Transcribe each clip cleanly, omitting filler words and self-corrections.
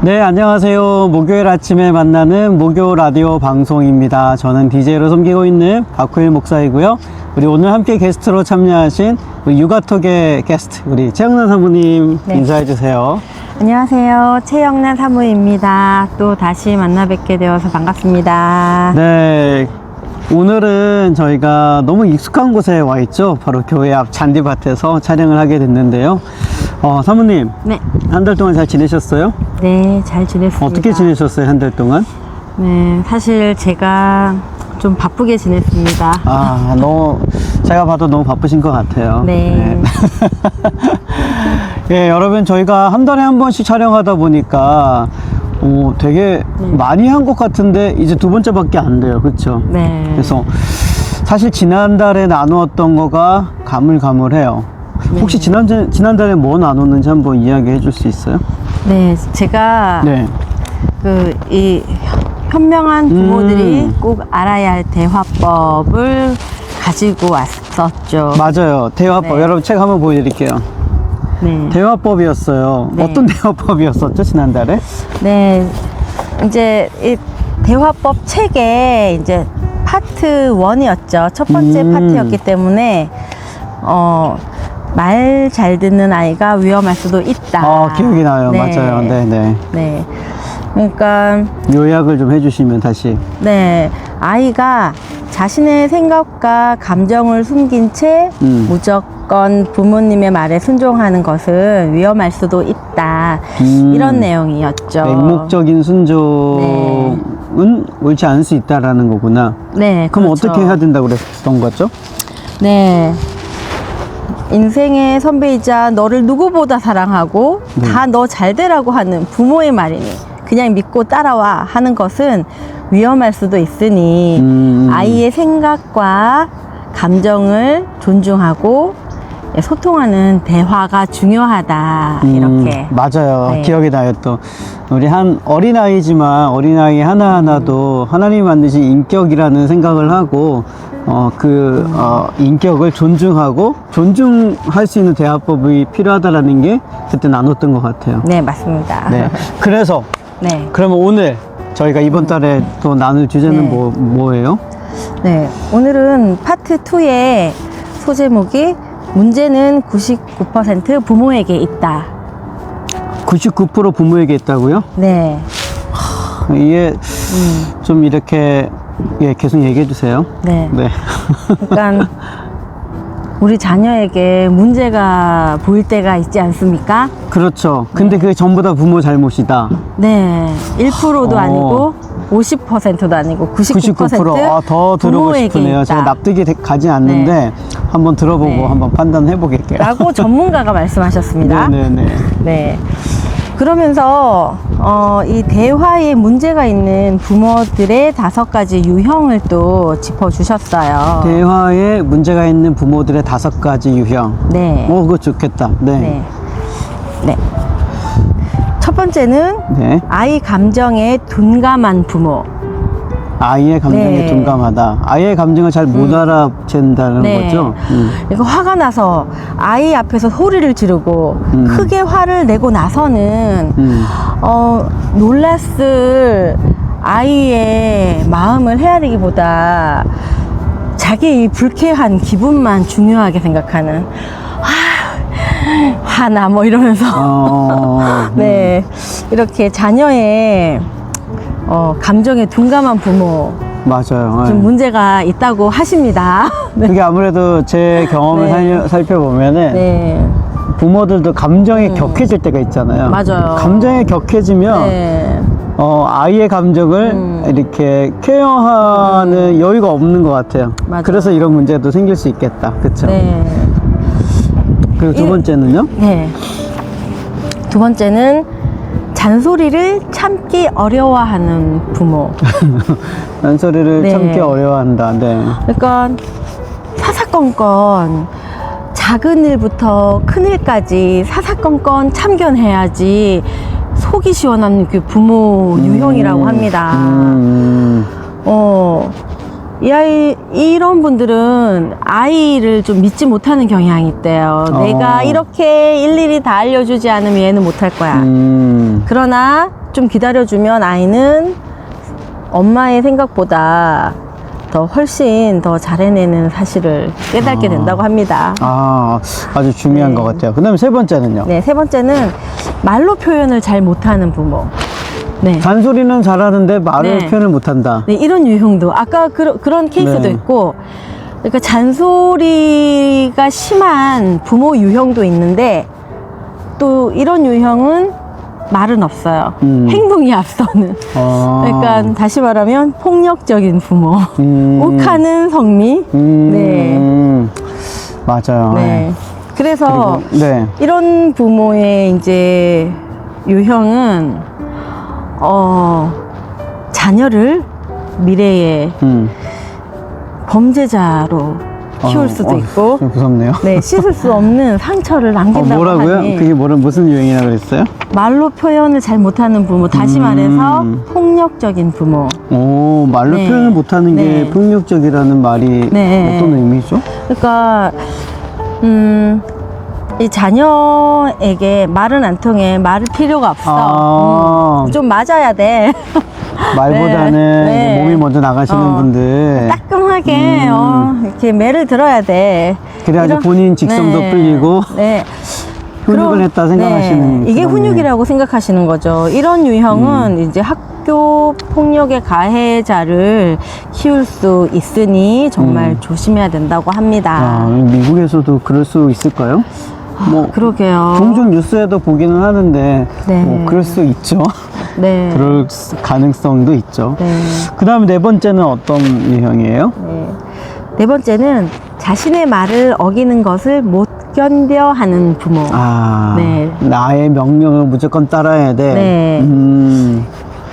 네, 안녕하세요. 목요일 아침에 만나는 목요 라디오 방송입니다. 저는 DJ로 섬기고 있는 박후일 목사이고요. 우리 오늘 함께 게스트로 참여하신 우리 육아톡의 게스트, 우리 최영란 사모님 네. 인사해 주세요. 안녕하세요. 최영란 사무입니다. 또 다시 만나 뵙게 되어서 반갑습니다. 네, 오늘은 저희가 너무 익숙한 곳에 와 있죠. 바로 교회 앞 잔디밭에서 촬영을 하게 됐는데요. 사모님, 네. 한 달 동안 잘 지내셨어요? 네, 잘 지냈습니다. 어떻게 지내셨어요, 한 달 동안? 네, 사실 제가 좀 바쁘게 지냈습니다. 제가 봐도 너무 바쁘신 것 같아요. 네. 예, 여러분, 저희가 한 달에 한 번씩 촬영하다 보니까, 되게 많이 한 것 같은데, 이제 두 번째밖에 안 돼요. 그쵸? 네. 그래서, 사실 지난달에 나누었던 거가 가물가물해요. 혹시 지난달에 뭐 나눴는지 한번 이야기해 줄 수 있어요? 네, 제가 네. 이 현명한 부모들이 꼭 알아야 할 대화법을 가지고 왔었죠. 맞아요. 대화법. 네. 여러분, 책 한번 보여드릴게요. 네. 대화법이었어요. 네. 어떤 대화법이었었죠, 지난달에? 네, 이제 이 대화법 책에 이제 파트 1이었죠. 첫 번째 파트였기 때문에 말 잘 듣는 아이가 위험할 수도 있다. 기억이 나요. 네. 맞아요. 네네. 네. 그러니까 요약을 좀 해주시면 다시. 네, 아이가 자신의 생각과 감정을 숨긴 채 무조건 부모님의 말에 순종하는 것은 위험할 수도 있다. 이런 내용이었죠. 맹목적인 순종은 옳지 않을 수 있다라는 거구나. 네, 그럼 그렇죠. 어떻게 해야 된다고 그랬던 거죠? 네. 인생의 선배이자 너를 누구보다 사랑하고 다 너 잘되라고 하는 부모의 말이니 그냥 믿고 따라와 하는 것은 위험할 수도 있으니 아이의 생각과 감정을 존중하고 소통하는 대화가 중요하다. 이렇게. 맞아요. 네. 기억이 나요. 또 우리 한 어린아이지만 어린아이 하나하나도 하나님이 만드신 인격이라는 생각을 하고 인격을 존중하고 존중할 수 있는 대화법이 필요하다라는 게 그때 나눴던 것 같아요. 네, 맞습니다. 네. 그래서 네. 그러면 오늘 저희가 이번 달에 또 나눌 주제는 네. 뭐예요? 네, 오늘은 파트 2의 소제목이 문제는 99% 부모에게 있다. 99% 부모에게 있다고요? 네. 이게 좀 이렇게 계속 얘기해 주세요. 네. 네. 그러니까 우리 자녀에게 문제가 보일 때가 있지 않습니까? 그렇죠. 근데 그게 전부 다 부모 잘못이다. 네. 1%도 아니고 50%도 아니고 99% 더 들어보고 부모에게 싶으네요. 있다. 제가 납득이 가지 않는데 한번 들어보고 네. 한번 판단해 보겠게요. 라고 전문가가 말씀하셨습니다. 네네네. 네. 그러면서 이 대화에 문제가 있는 부모들의 5가지 유형을 또 짚어주셨어요. 대화에 문제가 있는 부모들의 5가지 유형. 네. 그거 좋겠다. 네. 네. 네. 첫 번째는 네. 아이 감정에 둔감한 부모. 아이의 감정에 네. 둔감하다. 아이의 감정을 잘 못 알아챈다는 네. 거죠. 이거 화가 나서 아이 앞에서 소리를 지르고 크게 화를 내고 나서는 놀랐을 아이의 마음을 헤아리기보다 자기 이 불쾌한 기분만 중요하게 생각하는 화나 뭐 이러면서 네, 이렇게 자녀의 감정에 둔감한 부모 맞아요. 좀 문제가 있다고 하십니다. 네. 그게 아무래도 제 경험을 네. 살펴보면은 네. 부모들도 감정이 격해질 때가 있잖아요. 맞아요. 감정이 격해지면 네. 아이의 감정을 이렇게 케어하는 여유가 없는 것 같아요. 맞아요. 그래서 이런 문제도 생길 수 있겠다. 그렇죠? 네. 그리고 두 번째는요? 네. 두 번째는 잔소리를 참기 어려워하는 부모. 잔소리를 네. 참기 어려워한다. 네. 그러니까 사사건건 작은 일부터 큰 일까지 사사건건 참견해야지 속이 시원한 그 부모 유형이라고 합니다. 이런 분들은 아이를 좀 믿지 못하는 경향이 있대요. 내가 이렇게 일일이 다 알려주지 않으면 얘는 못할 거야. 그러나 좀 기다려주면 아이는 엄마의 생각보다 더 훨씬 더 잘 해내는 사실을 깨닫게 된다고 합니다. 아주 중요한 네. 것 같아요. 그 다음에 세 번째는요? 네, 세 번째는 말로 표현을 잘 못하는 부모. 네. 잔소리는 잘하는데 말을 네. 표현을 못한다. 네, 이런 유형도 아까 그런 케이스도 네. 있고, 그러니까 잔소리가 심한 부모 유형도 있는데 또 이런 유형은 말은 없어요. 행동이 앞서는. 그러니까 다시 말하면 폭력적인 부모, 욱하는 성미. 네, 맞아요. 네. 그래서 그리고, 네. 이런 부모의 이제 유형은 자녀를 미래에 범죄자로 키울 수도 있고, 좀 무섭네요. 네, 씻을 수 없는 상처를 남긴다고 뭐라고요? 하니, 그게 무슨 유형이라 그랬어요? 말로 표현을 잘 못하는 부모, 다시 말해서 폭력적인 부모. 말로 네. 표현을 못하는 게 네. 폭력적이라는 말이 네. 어떤 의미죠? 그러니까 이 자녀에게 말은 안 통해, 말을 필요가 없어. 좀 맞아야 돼. 말보다는 네. 이제 몸이 먼저 나가시는 분들, 따끔하게 이렇게 매를 들어야 돼. 그래야지 본인 직성도 풀리고 네. 훈육을 했다 생각하시는. 이게 그런 훈육이라고 생각하시는 거죠. 이런 유형은 이제 학교 폭력의 가해자를 키울 수 있으니 정말 조심해야 된다고 합니다. 미국에서도 그럴 수 있을까요? 그러게요. 종종 뉴스에도 보기는 하는데 네. 그럴 수 있죠. 네. 그럴 가능성도 있죠. 네. 그 다음 네 번째는 어떤 유형이에요? 네. 네 번째는 자신의 말을 어기는 것을 못 견뎌 하는 부모. 네. 나의 명령을 무조건 따라야 돼. 네.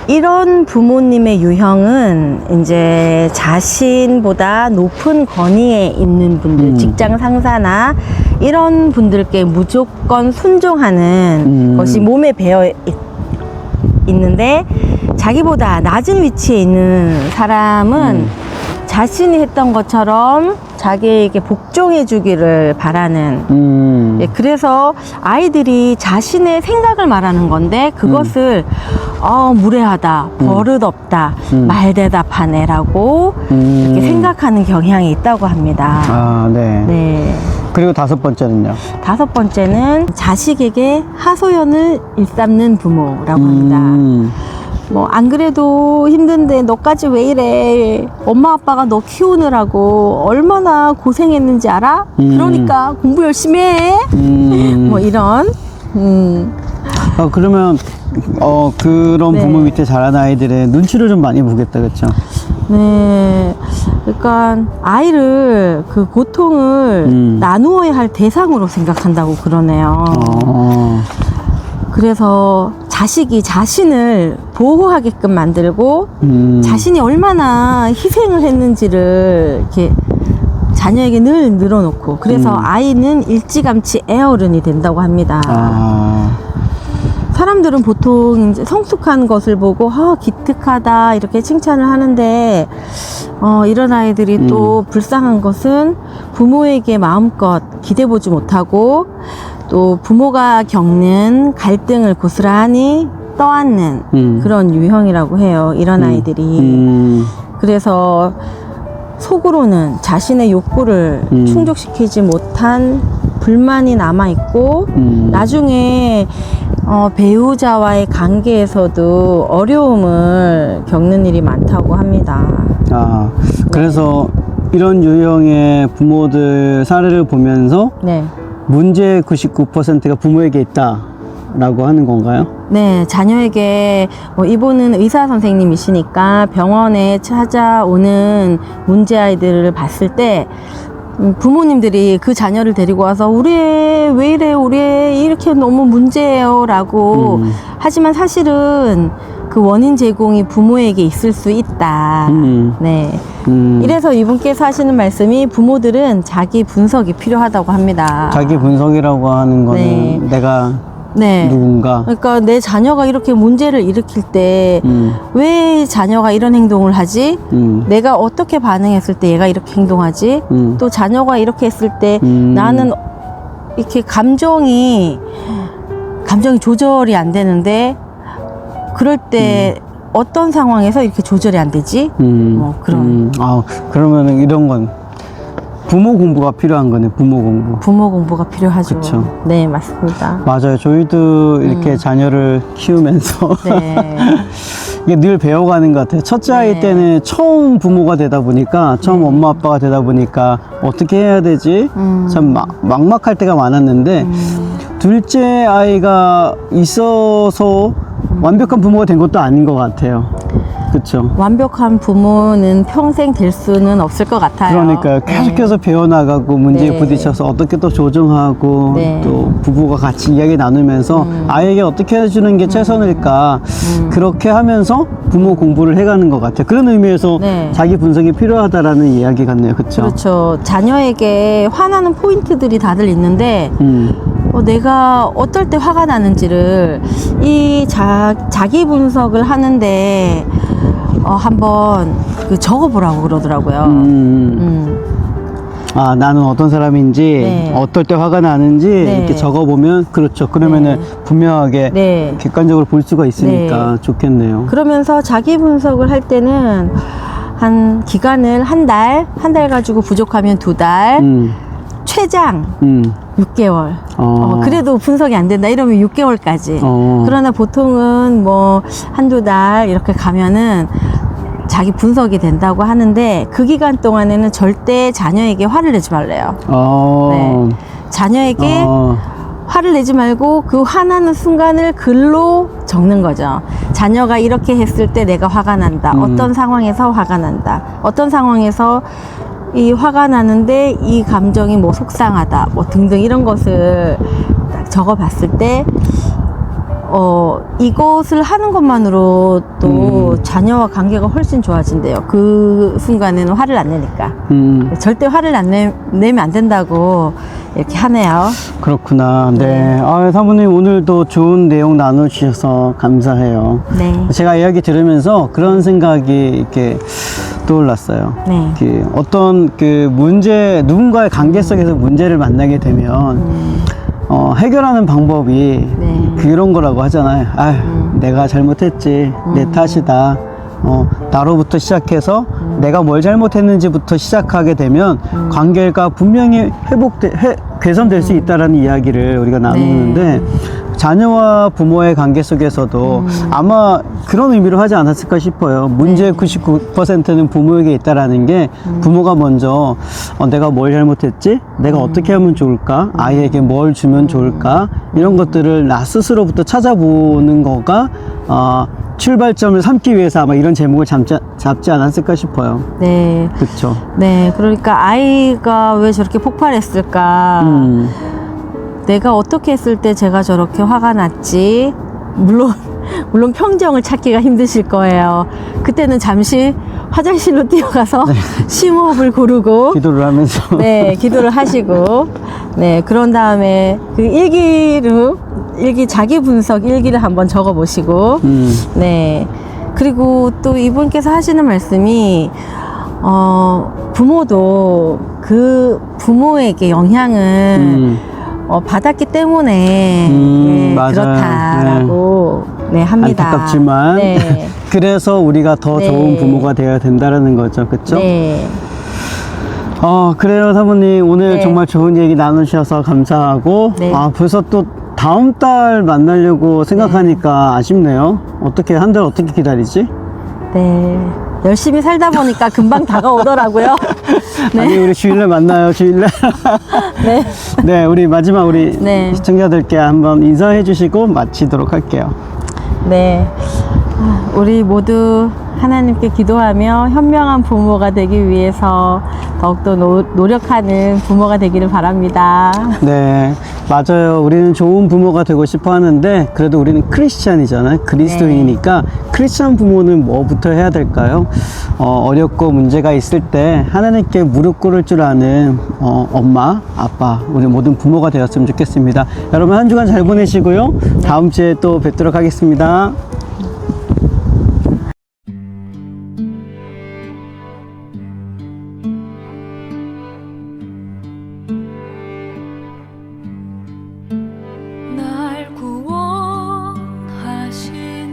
이런 부모님의 유형은 이제 자신보다 높은 권위에 있는 분들, 직장 상사나 이런 분들께 무조건 순종하는 것이 몸에 배어 있는데, 자기보다 낮은 위치에 있는 사람은 자신이 했던 것처럼 자기에게 복종해 주기를 바라는. 예, 그래서 아이들이 자신의 생각을 말하는 건데, 그것을 무례하다, 버릇없다, 말대답하네라고 이렇게 생각하는 경향이 있다고 합니다. 네. 네. 그리고 다섯 번째는요? 다섯 번째는 자식에게 하소연을 일삼는 부모라고 합니다. 안 그래도 힘든데 너까지 왜 이래? 엄마 아빠가 너 키우느라고 얼마나 고생했는지 알아? 그러니까 공부 열심히 해. 이런. 그러면 그런 네. 부모 밑에 자란 아이들의 눈치를 좀 많이 보겠다, 그렇죠? 네. 그러니까 아이를 그 고통을 나누어야 할 대상으로 생각한다고 그러네요. 그래서 자식이 자신을 보호하게끔 만들고 자신이 얼마나 희생을 했는지를 이렇게 자녀에게 늘 늘어놓고, 그래서 아이는 일찌감치 애어른이 된다고 합니다. 사람들은 보통 이제 성숙한 것을 보고 기특하다 이렇게 칭찬을 하는데, 이런 아이들이 또 불쌍한 것은 부모에게 마음껏 기대보지 못하고, 또 부모가 겪는 갈등을 고스란히 떠안는 그런 유형이라고 해요, 이런 아이들이. 그래서 속으로는 자신의 욕구를 충족시키지 못한 불만이 남아있고, 나중에 배우자와의 관계에서도 어려움을 겪는 일이 많다고 합니다. 그래서 이런 유형의 부모들 사례를 보면서 네. 문제의 99%가 부모에게 있다라고 하는 건가요? 네, 자녀에게 이분은 의사 선생님이시니까 병원에 찾아오는 문제 아이들을 봤을 때 부모님들이 그 자녀를 데리고 와서 우리 애 왜 이래, 우리 애 이렇게 너무 문제예요 라고 하지만 사실은 그 원인 제공이 부모에게 있을 수 있다. 네. 이래서 이분께서 하시는 말씀이 부모들은 자기 분석이 필요하다고 합니다. 자기 분석이라고 하는 거는 네. 내가 네. 누군가. 그러니까 내 자녀가 이렇게 문제를 일으킬 때 왜 자녀가 이런 행동을 하지? 내가 어떻게 반응했을 때 얘가 이렇게 행동하지? 또 자녀가 이렇게 했을 때 나는 이렇게 감정이 조절이 안 되는데 그럴 때 어떤 상황에서 이렇게 조절이 안 되지? 뭐 그런 아, 그러면은 이런 건 부모 공부가 필요한 거네, 부모 공부. 부모 공부가 필요하죠. 그쵸. 네, 맞습니다. 맞아요. 저희도 이렇게 자녀를 키우면서 네. 이게 늘 배워가는 것 같아요. 첫째 아이 네. 때는 처음 부모가 되다 보니까, 처음 엄마 아빠가 되다 보니까 어떻게 해야 되지? 참 막막할 때가 많았는데, 둘째 아이가 있어서 완벽한 부모가 된 것도 아닌 것 같아요. 그쵸? 완벽한 부모는 평생 될 수는 없을 것 같아요. 그러니까요. 계속해서 배워나가고 문제에 네. 부딪혀서 어떻게 또 조정하고 네. 또 부부가 같이 이야기 나누면서 아이에게 어떻게 해주는 게 최선일까 그렇게 하면서 부모 공부를 해가는 것 같아요. 그런 의미에서 네. 자기 분석이 필요하다라는 이야기 같네요. 그쵸? 그렇죠. 자녀에게 화나는 포인트들이 다들 있는데 내가 어떨 때 화가 나는지를 이 자기 분석을 하는데 한번 적어보라고 그러더라고요. 아, 나는 어떤 사람인지, 네. 어떨 때 화가 나는지 네. 이렇게 적어보면, 그렇죠. 그러면은 분명하게 네. 객관적으로 볼 수가 있으니까 네. 좋겠네요. 그러면서 자기 분석을 할 때는 한 기간을 한 달 가지고 부족하면 2달, 최장 6개월. 그래도 분석이 안 된다 이러면 6개월까지. 그러나 보통은 뭐 한두 달 이렇게 가면은 자기 분석이 된다고 하는데 그 기간 동안에는 절대 자녀에게 화를 내지 말래요. 네. 자녀에게 화를 내지 말고 그 화나는 순간을 글로 적는 거죠. 자녀가 이렇게 했을 때 내가 화가 난다. 어떤 상황에서 화가 난다. 어떤 상황에서 이 화가 나는데 이 감정이 뭐 속상하다 뭐 등등 이런 것을 딱 적어 봤을 때 이것을 하는 것만으로도 자녀와 관계가 훨씬 좋아진대요. 그 순간에는 화를 안 내니까. 절대 화를 안 내면 안 된다고 이렇게 하네요. 그렇구나. 네. 아, 사모님 오늘도 좋은 내용 나눠주셔서 감사해요. 네. 제가 이야기 들으면서 그런 생각이 이렇게 떠올랐어요. 네. 그 어떤 그 문제, 누군가의 관계 속에서 문제를 만나게 되면 해결하는 방법이 네. 그런 거라고 하잖아요. 아, 내가 잘못했지. 내 탓이다. 나로부터 시작해서 내가 뭘 잘못했는지부터 시작하게 되면 관계가 분명히 개선될 수 있다라는 이야기를 우리가 나누는데 자녀와 부모의 관계 속에서도 아마 그런 의미로 하지 않았을까 싶어요. 문제의 99%는 부모에게 있다라는 게 부모가 먼저 내가 뭘 잘못했지? 내가 어떻게 하면 좋을까? 아이에게 뭘 주면 좋을까? 이런 것들을 나 스스로부터 찾아보는 거가 출발점을 삼기 위해서 아마 이런 제목을 잡지 않았을까 싶어요. 네. 그렇죠. 네. 그러니까 아이가 왜 저렇게 폭발했을까? 내가 어떻게 했을 때 제가 저렇게 화가 났지? 물론 평정을 찾기가 힘드실 거예요. 그때는 잠시 화장실로 뛰어가서 심호흡을 고르고 기도를 하면서 네, 기도를 하시고 네, 그런 다음에 그 자기 분석 일기를 한번 적어 보시고 네. 그리고 또 이분께서 하시는 말씀이 부모도 그 부모에게 영향을 받았기 때문에 네, 맞아요. 그렇다라고 네, 합니다. 안타깝지만 네. 그래서 우리가 더 네. 좋은 부모가 되어야 된다라는 거죠. 그렇죠? 네. 그래요, 사모님. 오늘 네. 정말 좋은 얘기 나누셔서 감사하고 네. 벌써 또 다음 달 만나려고 생각하니까 아쉽네요. 한 달 어떻게 기다리지? 네. 열심히 살다 보니까 금방 다가오더라고요. 아니, 우리 주일날 만나요, 주일날. 네. 네, 우리 마지막 네. 시청자들께 한번 인사해 주시고 마치도록 할게요. 네. 우리 모두 하나님께 기도하며 현명한 부모가 되기 위해서 더욱더 노력하는 부모가 되기를 바랍니다. 네, 맞아요. 우리는 좋은 부모가 되고 싶어 하는데 그래도 우리는 크리스찬이잖아요. 그리스도인이니까 크리스찬 부모는 뭐부터 해야 될까요? 어렵고 문제가 있을 때 하나님께 무릎 꿇을 줄 아는 엄마, 아빠, 우리 모든 부모가 되었으면 좋겠습니다. 여러분 한 주간 잘 보내시고요. 다음 주에 또 뵙도록 하겠습니다. 날 구원하신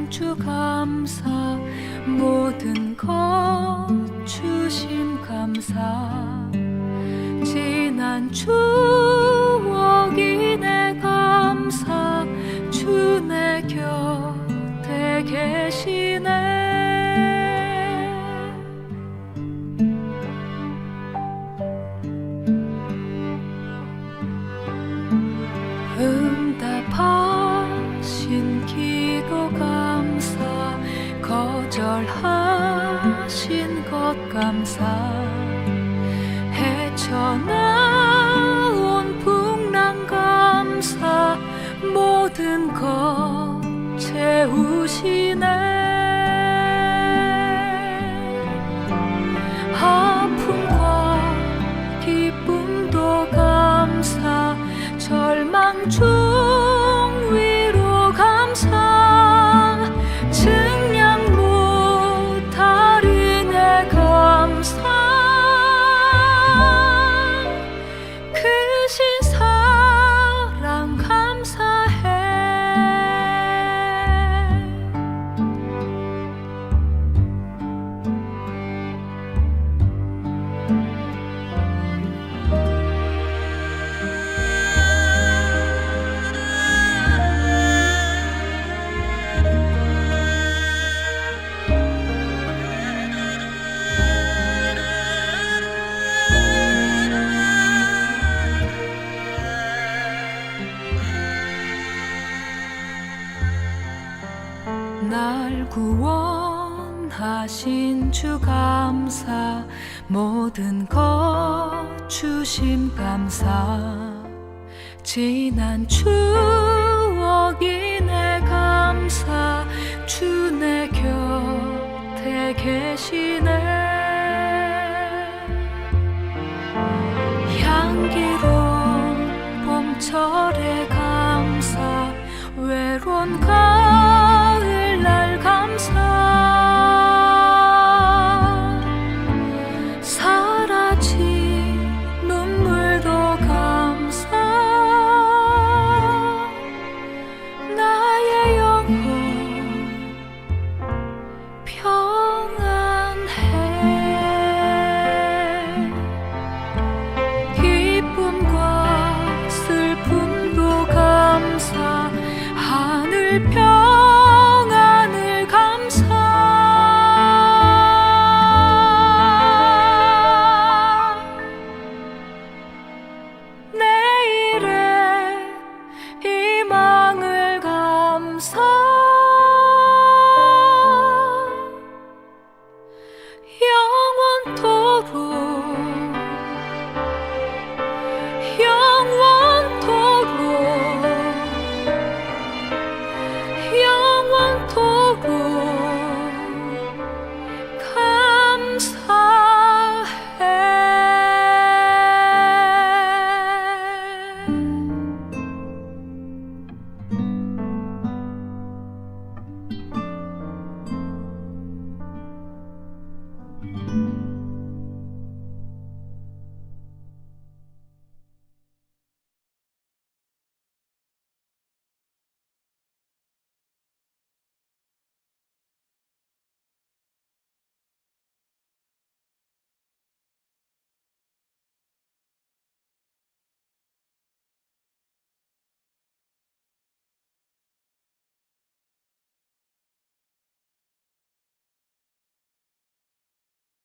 주가 감사 모든 것 주심 감사 지난 추억이 내 감사 주 내 곁에 계시네 응답하신 기도 감사 거절하신 것 감사 헤쳐나온 풍랑 감사 모든 것 채우시네 아픔과 기쁨도 감사 절망 중 위로 감사 증량 못하리 내 감사 크신 사랑 감사해 날 구원하신 주 감사 모든 것 주심 감사 지난 추억이 내 감사 주 내 곁에 계시네